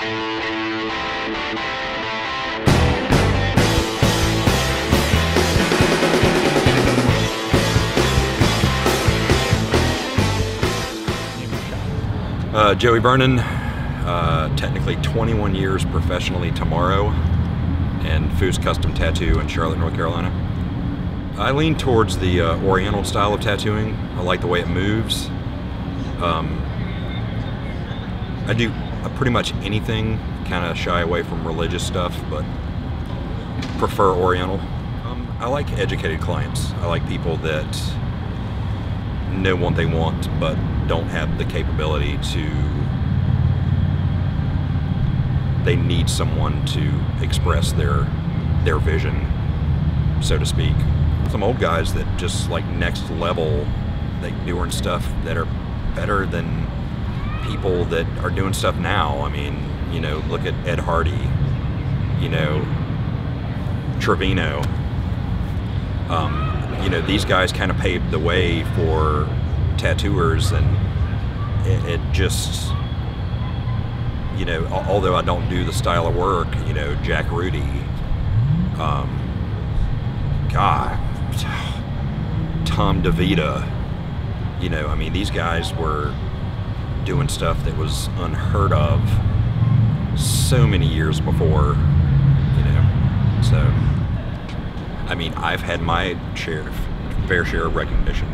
Joey Vernon, technically 21 years professionally tomorrow, and Foos Custom Tattoo in Charlotte, North Carolina. I lean towards the Oriental style of tattooing. I like the way it moves. I do pretty much anything, kind of shy away from religious stuff, but prefer Oriental. I like educated clients. I like people that know what they want but don't have the capability to, they need someone to express their vision, so to speak. Some old guys that just like next level, like doing stuff that are better than people that are doing stuff now. I mean, you know, look at Ed Hardy, you know, Trevino. You know, these guys kind of paved the way for tattooers, and it just, you know, although I don't do the style of work, you know, Jack Rudy, God, Tom DeVita, you know, I mean, these guys were doing stuff that was unheard of so many years before, you know, so, I mean, I've had my fair share of recognition.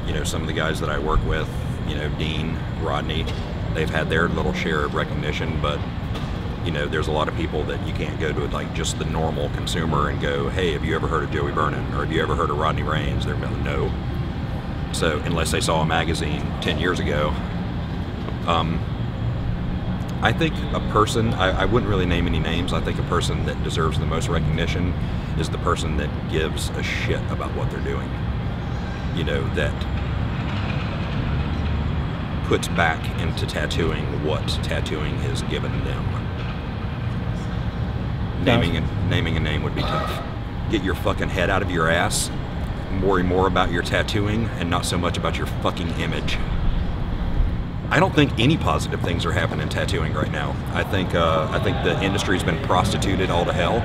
You know, some of the guys that I work with, you know, Dean, Rodney, they've had their little share of recognition, but, you know, there's a lot of people that you can't go to like just the normal consumer and go, hey, have you ever heard of Joey Vernon? Or have you ever heard of Rodney Raines? They're going, no. So, unless they saw a magazine 10 years ago. I think a person, I wouldn't really name any names, I think a person that deserves the most recognition is the person that gives a shit about what they're doing. You know, that puts back into tattooing what tattooing has given them. Naming a name would be tough. Get your fucking head out of your ass, worry more about your tattooing and not so much about your fucking image. I don't think any positive things are happening in tattooing right now. I think the industry's been prostituted all to hell,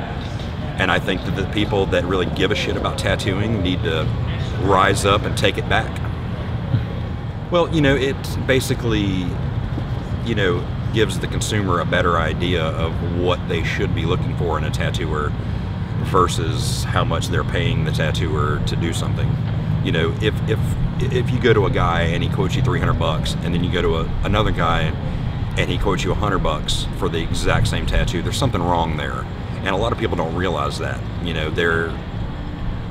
and I think that the people that really give a shit about tattooing need to rise up and take it back. Well, you know, it basically, you know, gives the consumer a better idea of what they should be looking for in a tattooer versus how much they're paying the tattooer to do something. You know, if you go to a guy and he quotes you $300 and then you go to another guy and he quotes you $100 for the exact same tattoo, there's something wrong there. And a lot of people don't realize that. You know,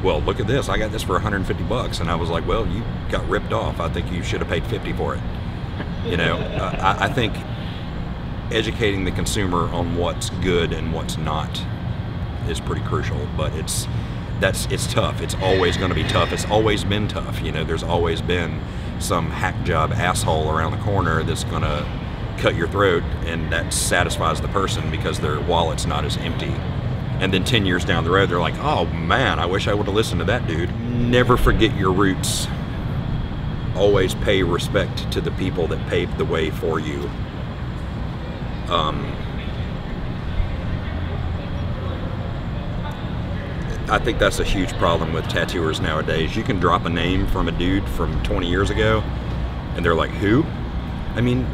well, look at this, I got this for $150, and I was like, well, you got ripped off. I think you should have paid $50 for it. You know, I think educating the consumer on what's good and what's not is pretty crucial, but it's tough. It's always going to be tough. It's always been tough. You know, there's always been some hack job asshole around the corner that's going to cut your throat, and that satisfies the person because their wallet's not as empty. And then 10 years down the road, they're like, oh man, I wish I would have listened to that dude. Never forget your roots. Always pay respect to the people that paved the way for you. I think that's a huge problem with tattooers nowadays. You can drop a name from a dude from 20 years ago, and they're like, who? I mean,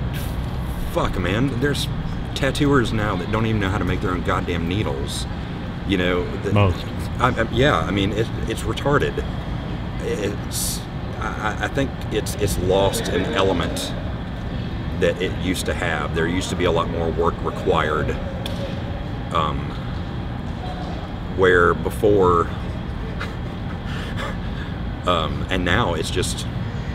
fuck, man. There's tattooers now that don't even know how to make their own goddamn needles. You know, most. Yeah, I mean, it's retarded. I think it's lost an element that it used to have. There used to be a lot more work required, where before, and now it's just,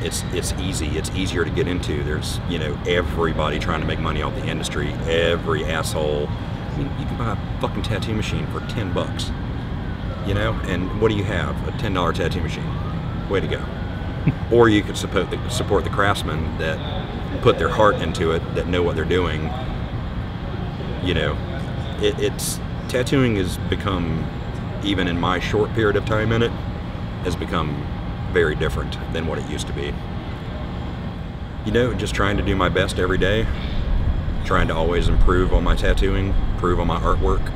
it's easy. It's easier to get into. There's, you know, everybody trying to make money off the industry. Every asshole. I mean, you can buy a fucking tattoo machine for $10, you know, and what do you have? A $10 tattoo machine. Way to go. Or you could support the craftsmen that put their heart into it, that know what they're doing. You know, it's tattooing has become, even in my short period of time in it, has become very different than what it used to be. You know, just trying to do my best every day. trying to always improve on my tattooing, improve on my artwork.